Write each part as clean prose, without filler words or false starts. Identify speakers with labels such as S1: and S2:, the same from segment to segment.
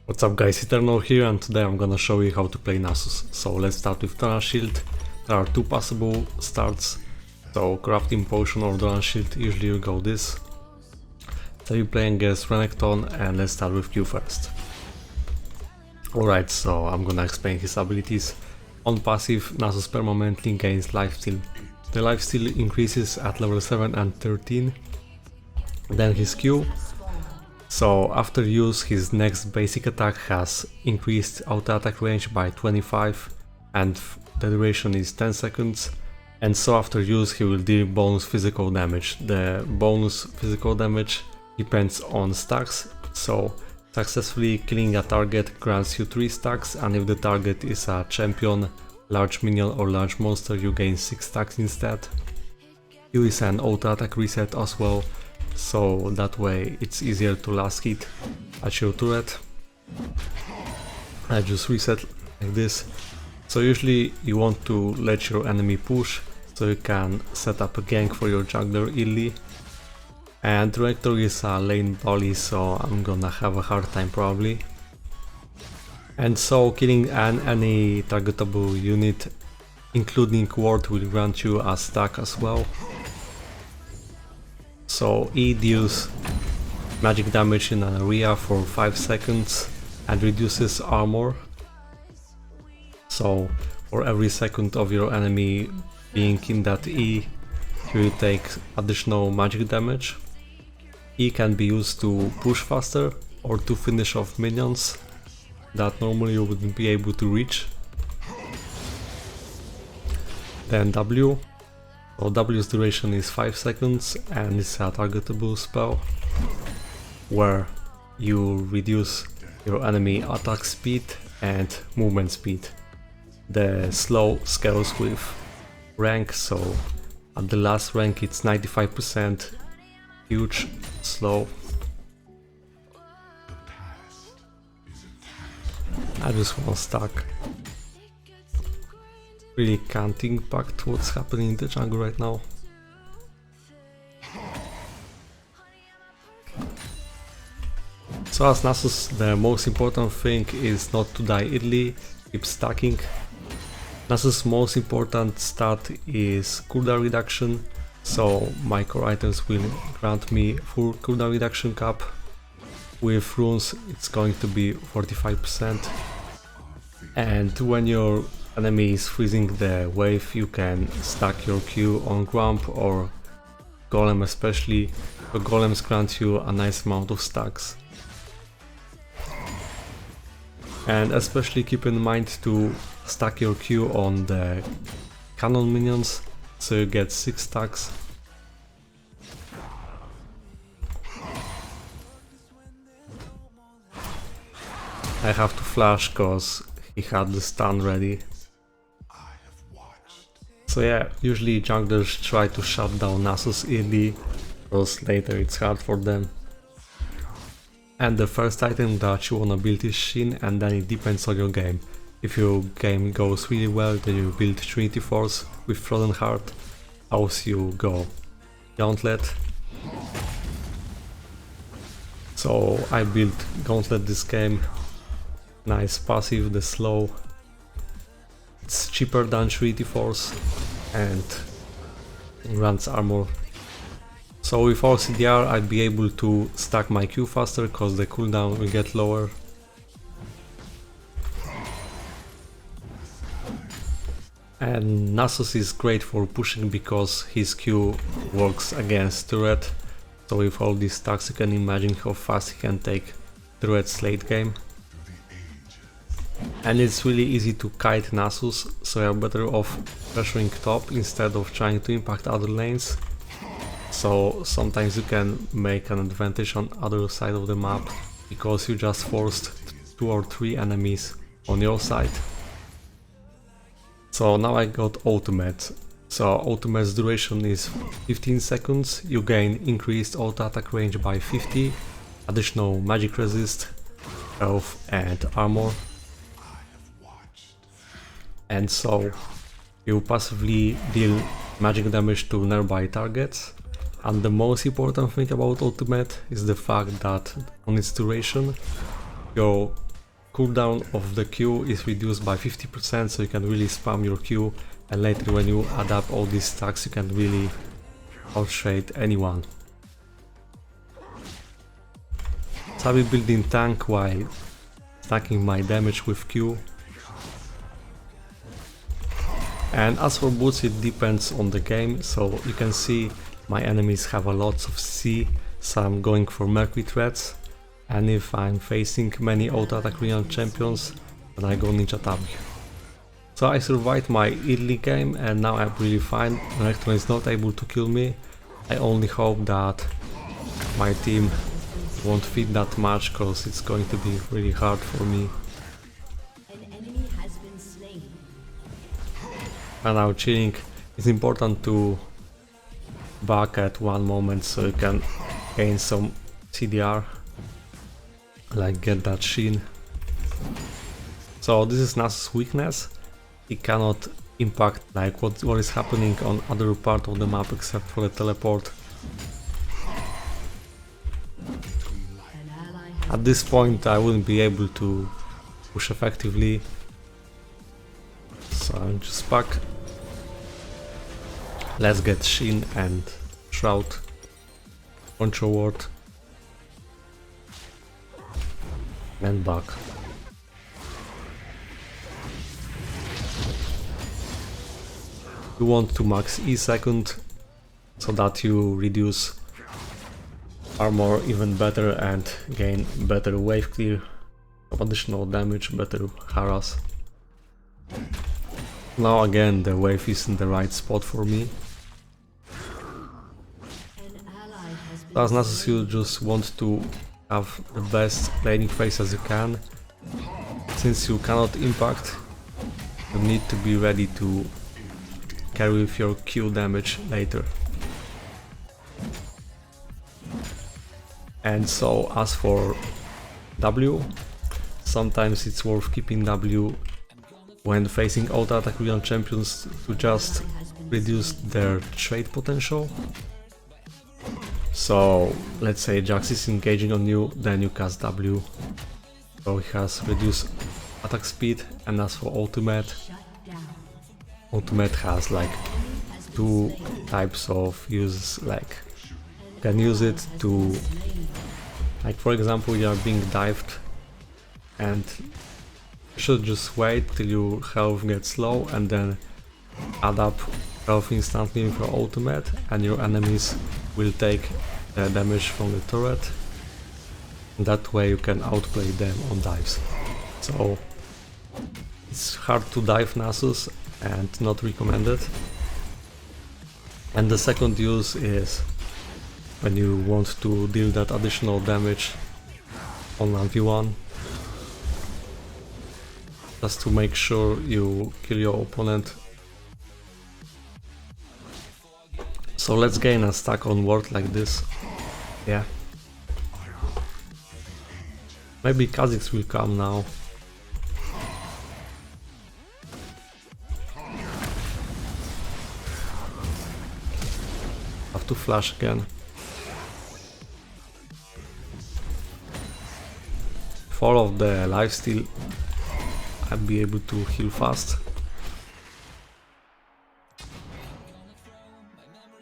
S1: What's up guys, Eternal here, and today I'm gonna show you how to play Nasus. So let's start with Doran Shield. There are two possible starts. So Crafting Potion or Doran Shield, usually you go this. So you're playing against Renekton, and let's start with Q first. Alright, so I'm gonna explain his abilities. On passive, Nasus permanently gains lifesteal. The lifesteal increases at level 7 and 13. Then his Q. So after use, his next basic attack has increased auto attack range by 25 and the duration is 10 seconds. And so after use he will deal bonus physical damage. The bonus physical damage depends on stacks, so successfully killing a target grants you 3 stacks, and if the target is a champion, large minion or large monster, you gain 6 stacks instead. Q is an auto attack reset as well, so that way it's easier to last hit at your turret. I just reset like this. So usually you want to let your enemy push, so you can set up a gank for your jungler early. And Rector is a lane bully, so I'm gonna have a hard time probably. And so killing any targetable unit, including ward, will grant you a stack as well. So E deals magic damage in an area for 5 seconds and reduces armor. So for every second of your enemy being in that E, you will take additional magic damage. E can be used to push faster or to finish off minions that normally you wouldn't be able to reach. Then W. So W's duration is 5 seconds and it's a targetable spell where you reduce your enemy attack speed and movement speed. The slow scales with rank, so at the last rank it's 95%, huge, slow. I just want stack. Really can't impact what's happening in the jungle right now. So as Nasus, the most important thing is not to die early, keep stacking. Nasus' most important stat is cooldown reduction, so my core items will grant me full cooldown reduction cap. With runes it's going to be 45%. And when your enemy is freezing the wave, you can stack your Q on Grump or Golem especially. The Golems grant you a nice amount of stacks. And especially keep in mind to stack your Q on the cannon minions, so you get 6 stacks. I have to flash cause he had the stun ready. So yeah, usually junglers try to shut down Nasus early, because later it's hard for them. And the first item that you wanna build is Shin, and then it depends on your game. If your game goes really well, then you build Trinity Force with Frozen Heart, else you go Gauntlet. So I built Gauntlet this game, nice passive, the slow. It's cheaper than Trinity Force and grants armor. So with all CDR I'd be able to stack my Q faster cause the cooldown will get lower. And Nasus is great for pushing because his Q works against turret. So with all these stacks you can imagine how fast he can take turrets late game. And it's really easy to kite Nasus, so you're better off pressuring top instead of trying to impact other lanes. So sometimes you can make an advantage on other side of the map because you just forced 2 or 3 enemies on your side. So now I got ultimate. So ultimate's duration is 15 seconds, you gain increased auto attack range by 50, additional magic resist, health and armor. And so you passively deal magic damage to nearby targets, And the most important thing about ultimate is the fact that on its duration, your cooldown of the Q is reduced by 50%, so you can really spam your Q, and later when you add up all these stacks you can really outshade anyone. So I'll be building tank while stacking my damage with Q. And as for boots, it depends on the game, so you can see my enemies have a lot of C, so I'm going for Mercury threats, and if I'm facing many auto-attack regional champions, then I go Ninja Tabi. So I survived my early game and now I'm really fine. Electron is not able to kill me. I only hope that my team won't feed that much, cause it's going to be really hard for me. And now chilling, it's important to back at one moment so you can gain some CDR, like get that sheen. So this is Nasus' weakness. He cannot impact like what is happening on other part of the map except for the teleport. At this point I wouldn't be able to push effectively, so I'm just back. Let's get Sheen and Shroud, Poncho Ward, and back. You want to max E second so that you reduce armor even better and gain better wave clear, additional damage, better harass. Now again the wave is in the right spot for me. As Nasus, you just want to have the best laning phase as you can. Since you cannot impact, you need to be ready to carry with your Q damage later. And so as for W, sometimes it's worth keeping W when facing auto-attack regional champions to just reduce their trade potential. So let's say Jax is engaging on you, then you cast W, so he has reduced attack speed. And as for ultimate has like two types of uses, like you can use it to, like for example you are being dived and you should just wait till your health gets low and then add up health instantly with your ultimate, and your enemies will take the damage from the turret. And that way you can outplay them on dives. So it's hard to dive Nasus and not recommended. And the second use is when you want to deal that additional damage on 1v1, just to make sure you kill your opponent. So let's gain a stack on ward like this. Yeah. Maybe Kha'Zix will come now. Have to flash again. With all of the lifesteal, I'll be able to heal fast.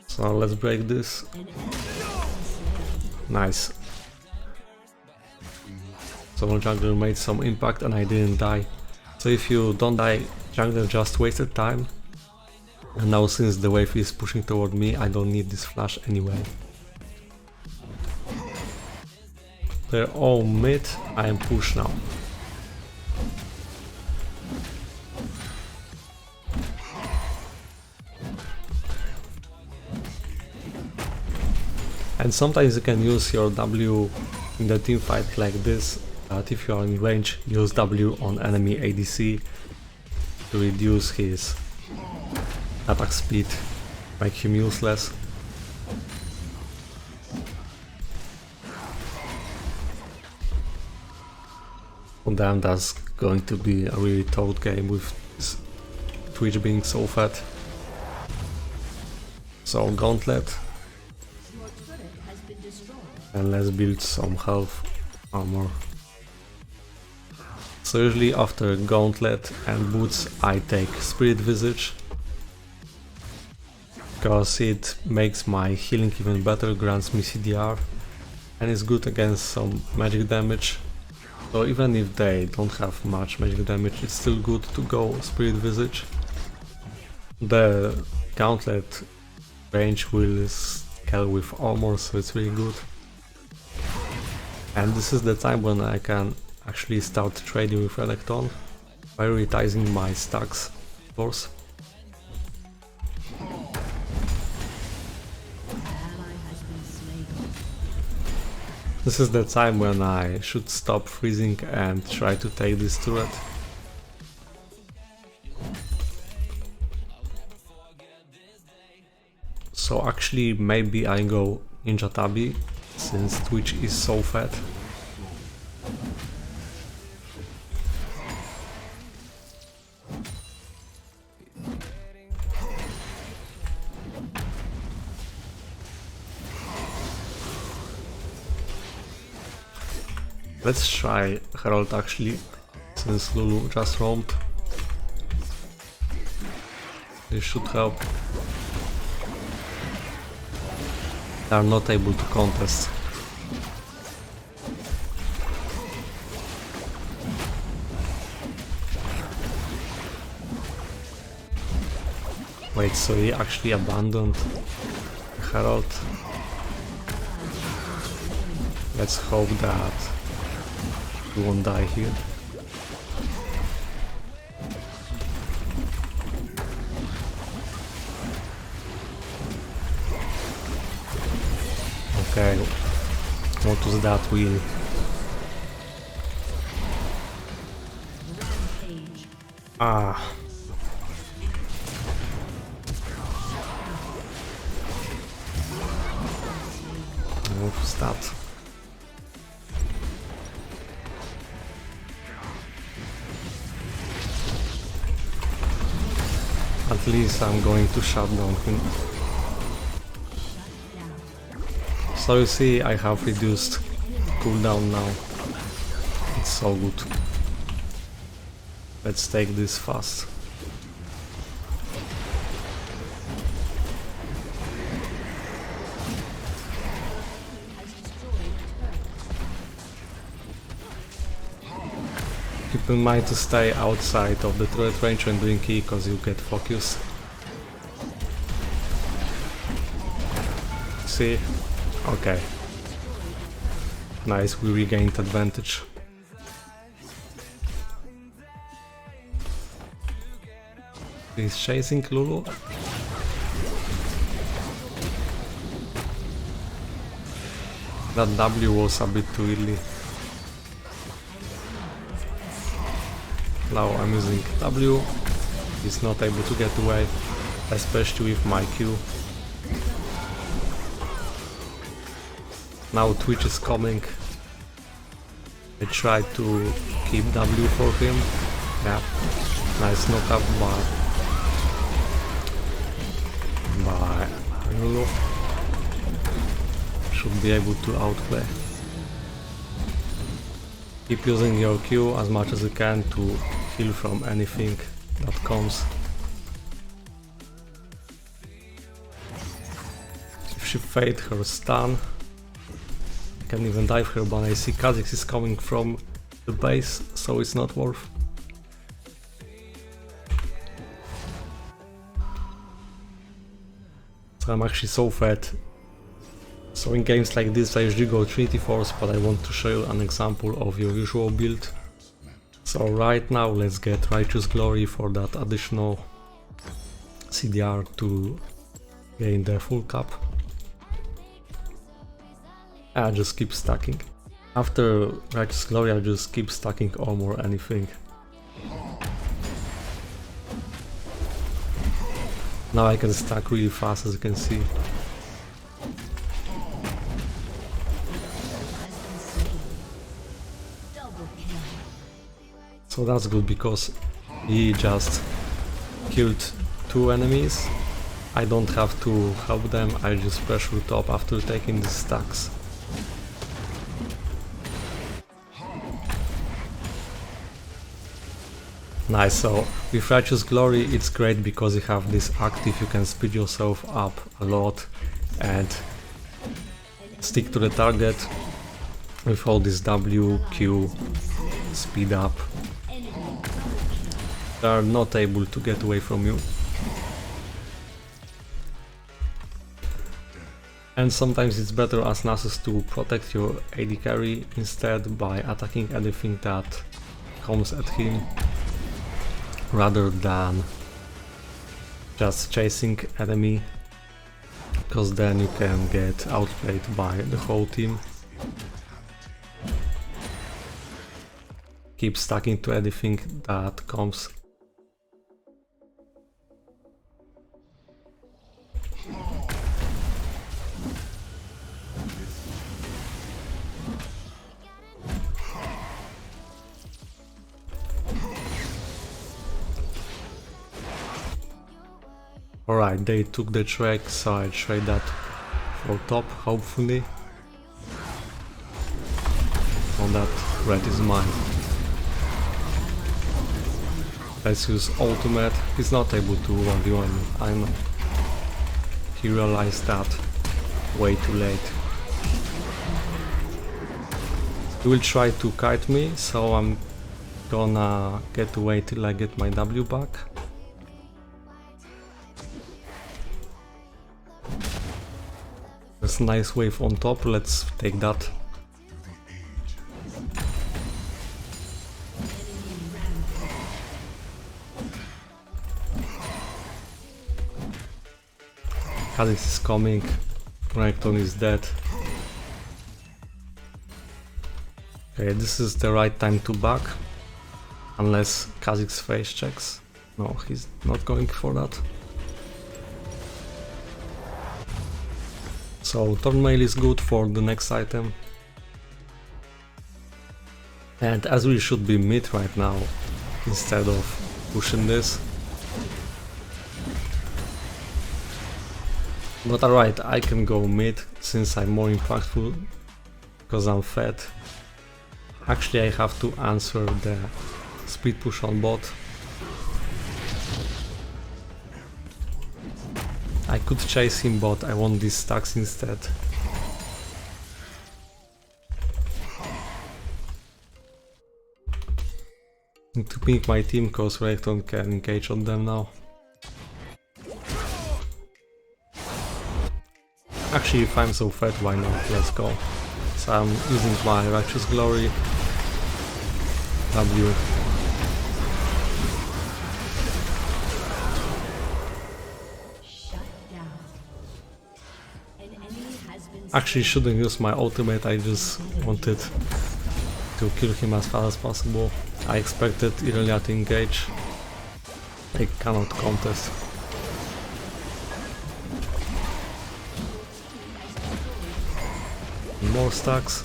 S1: So let's break this. Nice. So jungler made some impact and I didn't die. So if you don't die, jungler just wasted time. And now since the wave is pushing toward me, I don't need this flash anyway. They're all mid, I am push now. And sometimes you can use your W in the team fight like this, but if you are in range, use W on enemy ADC to reduce his attack speed, make him useless. For them that's going to be a really tough game with Twitch being so fat. So Gauntlet. And let's build some health armor. So usually after Gauntlet and Boots I take Spirit Visage, because it makes my healing even better, grants me CDR, and is good against some magic damage. So even if they don't have much magic damage, it's still good to go Spirit Visage. The Gauntlet range will scale with armor, so it's really good. And this is the time when I can actually start trading with Electron, prioritizing my stacks, of course. This is the time when I should stop freezing and try to take this turret. So actually maybe I go Ninja Tabi, since Twitch is so fat. Let's try Herald actually, since Lulu just roamed. This should help. They are not able to contest. Wait, so he actually abandoned Herald? Let's hope that he won't die here. Okay, what was that wheel? Ah. What was that? At least I'm going to shut down him. So you see, I have reduced cooldown now. It's so good. Let's take this fast. Keep in mind to stay outside of the turret range when doing key, cause you get focused. See? Okay. Nice, we regained advantage. He's chasing Lulu. That W was a bit too early. Now I'm using W. He's not able to get away, especially with my Q. Now Twitch is coming. I tried to keep W for him. Yeah, nice knockup by Lulu. Should be able to outplay. Keep using your Q as much as you can to heal from anything that comes. If she fade her stun, I can even dive her, but I see Kha'Zix is coming from the base, so it's not worth. So I'm actually so fat. So in games like this I usually go Trinity Force, but I want to show you an example of your usual build. So right now let's get Righteous Glory for that additional CDR to gain the full cap. I just keep stacking. After Righteous Glory I just keep stacking armor or anything. Now I can stack really fast, as you can see. So that's good because he just killed 2 enemies. I don't have to help them, I just pressure top after taking the stacks. Nice, so with Righteous Glory it's great because you have this active, you can speed yourself up a lot and stick to the target with all this W, Q, speed up. They are not able to get away from you. And sometimes it's better as Nasus to protect your AD carry instead by attacking anything that comes at him, rather than just chasing enemy, because then you can get outplayed by the whole team. Keep stacking to anything that comes. Alright, they took the track, so I trade that for top, hopefully. On that, red is mine. Let's use ultimate. He's not able to 1v1, I know. He realized that way too late. He will try to kite me, so I'm gonna get to wait till I get my W back. There's a nice wave on top, let's take that. Kha'Zix is coming, Renekton is dead. Okay, this is the right time to back, unless Kha'Zix face checks. No, he's not going for that. So Thornmail is good for the next item. And as we should be mid right now, instead of pushing this. But alright, I can go mid since I'm more impactful, because I'm fed. Actually I have to answer the speed push on bot. I could chase him, but I want these stacks instead. Need to ping my team, cause Renekton can engage on them now. Actually, if I'm so fat, why not? Let's go. So I'm using my Righteous Glory. W. Actually shouldn't use my ultimate, I just wanted to kill him as fast as possible. I expected Irelia to engage. I cannot contest. More stacks.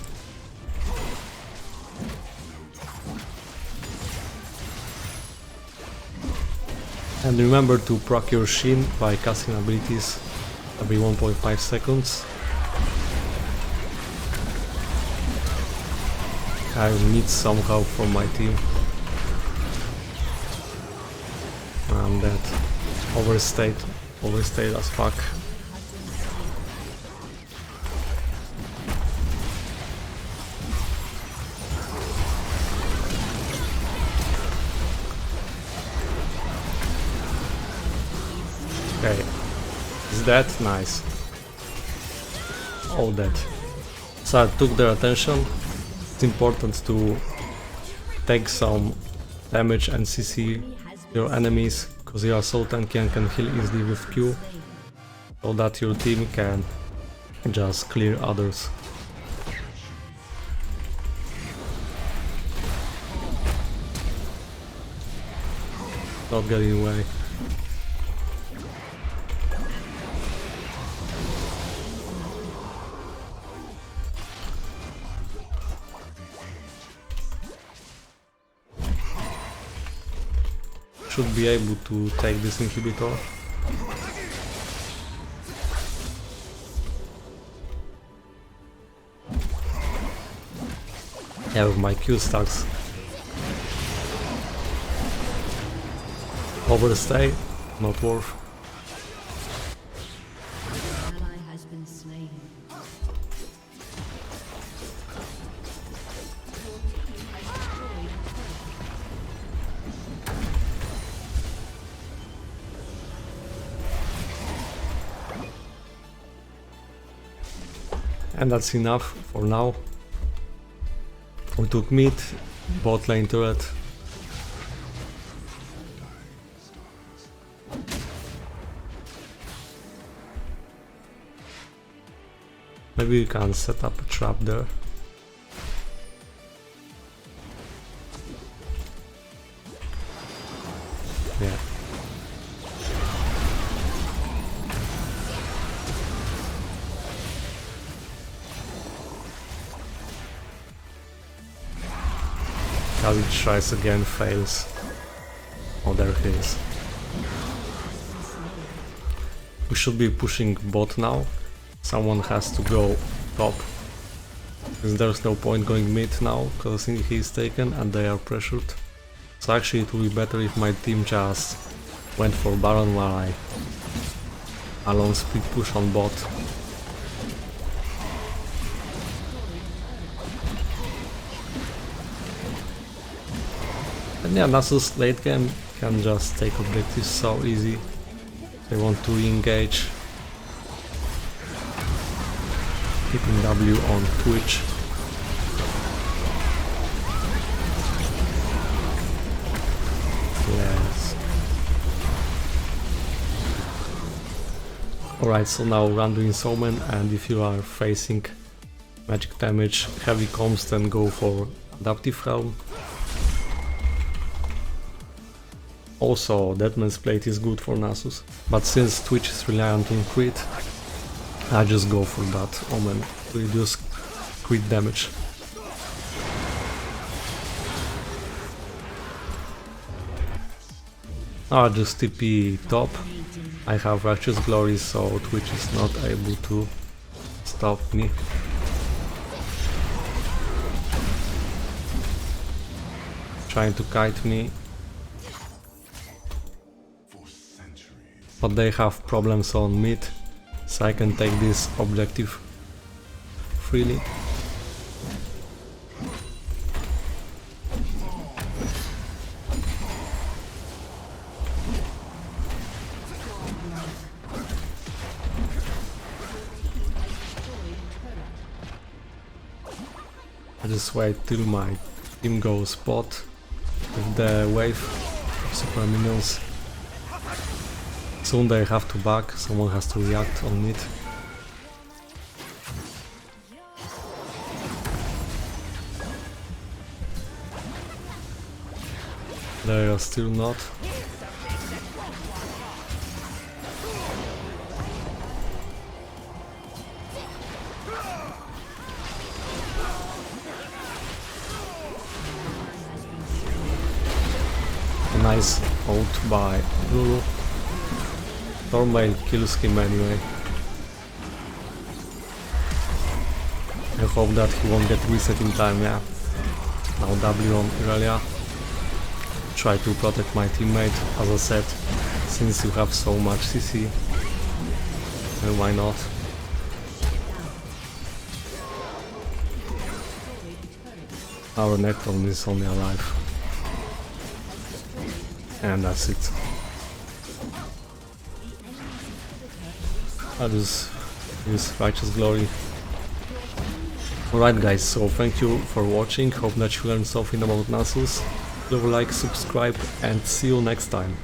S1: And remember to proc your Shin by casting abilities every 1.5 seconds. I need some help from my team. I'm dead. Overstayed as fuck. Okay, is that nice? All dead. So I took their attention. It's important to take some damage and CC your enemies, because they are so tanky and can heal easily with Q, so that your team can just clear others. Not getting away. Should be able to take this inhibitor. Yeah, with my Q stacks. overstay, not worth.
S2: Ally has been slain.
S1: And that's enough for now. We took mid, bot lane turret. Maybe we can set up a trap there. Yeah. Kali tries again, fails. Oh, there he is. We should be pushing bot now. Someone has to go top. Because there's no point going mid now, because he's taken and they are pressured. So actually it would be better if my team just went for Baron while I alone split push on bot. And yeah, Nasus late game can just take objectives so easy. They want to re-engage. Keeping W on Twitch. Yes. Alright, so now run doing Soulman, and if you are facing magic damage, heavy comms, then go for Adaptive Helm. Also, Deadman's Plate is good for Nasus, but since Twitch is reliant on crit, I just go for that Omen to reduce crit damage. I'll just TP top. I have Righteous Glory, so Twitch is not able to stop me. Trying to kite me. But they have problems on mid, so I can take this objective freely. I just wait till my team goes spot with the wave of super minions. Soon they have to back, someone has to react on it. They are still not. A nice ult by Lulu. Stormveil kills him anyway. I hope that he won't get reset in time, yeah. Now W on Irelia. Try to protect my teammate, as I said, since you have so much CC. And why not? Our Necton is only alive. And that's it. I'll just use Righteous Glory. Alright guys, so thank you for watching, hope that you learned something about Nasus. Leave a like, subscribe, and see you next time.